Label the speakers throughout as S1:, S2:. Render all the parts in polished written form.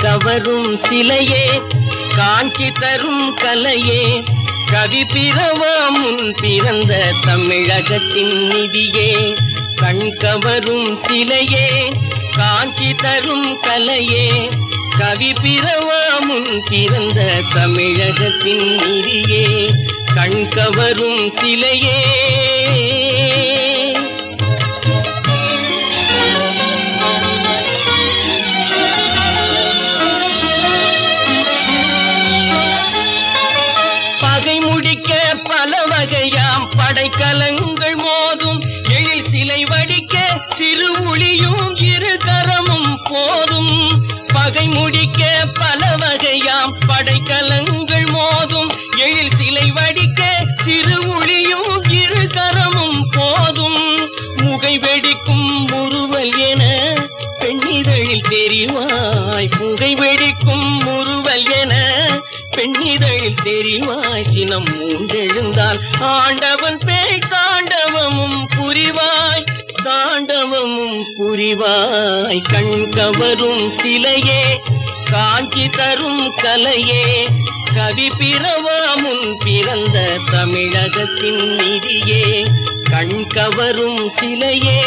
S1: கவரும் சிலையே காஞ்சி தரும் கலையே கவி பிறவா முன் பிறந்த தமிழகத்தின் நிதியே. கண் கவரும் சிலையே காஞ்சி தரும் கலையே கவி பிறவா முன் பிறந்த தமிழகத்தின் நிதியே. கண் கவரும் சிலையே பல வகையாம் படைக்கலங்கள் மோதும் எழில் சிலை வடிக்க சிறு ஒளியும் இரு கரமும் போதும். பகை முடிக்க பல வகையாம் படைக்கலங்கள் மோதும் எழில் சிலை வடிக்க சிறு ஒளியும் இரு கரமும் போதும். முகை வெடிக்கும் முறுவல் என பெண்ணிதழில் தெரிவாய். புகை வெடிக்கும் முறுவல் என பெண்ணிதழில் தெரிவாய். சினம் மூண்டெழுந்தால் ஆண்டவன் பேய் தாண்டவமும் புரிவாய். தாண்டவமும் புரிவாய். கண் கவரும் சிலையே காஞ்சி தரும் கலையே கவி பிறவா முன் பிறந்த தமிழகத்தின் நிதியே. கண் கவரும் சிலையே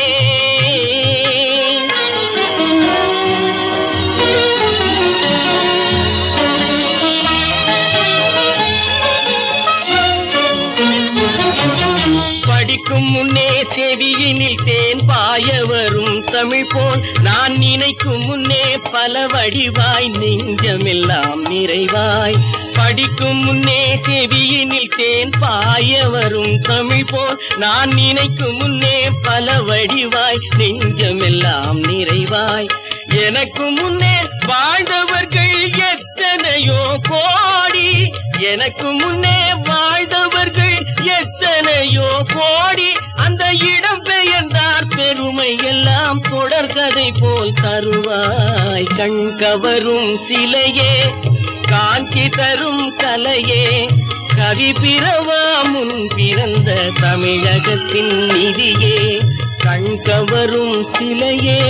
S1: படிக்கும் முன்னே செவியினில் தேன் பாய வரும் தமிழ் போல் நான் நினைக்கும் முன்னே பல வடிவாய் நெஞ்சமெல்லாம் நிறைவாய். படிக்கும் முன்னே செவியினில் தேன் பாய வரும் தமிழ் போல் நான் நினைக்கும் முன்னே பல வடிவாய் நெஞ்சமெல்லாம் நிறைவாய். எனக்கு முன்னே வாழ்ந்தவர்கள் எத்தனையோ கோடி. எனக்கு முன்னே வாழ்ந்தவர்கள் எத்தனையோ கோடி. அந்த இடம் பெயர்ந்தார் பெருமை எல்லாம் தொடர்கதை போல் தருவாய். கண் கவரும் சிலையே காஞ்சி தரும் கலையே கவி பிறவா முன் பிறந்த தமிழகத்தின் நிதியே. கண் கவரும் சிலையே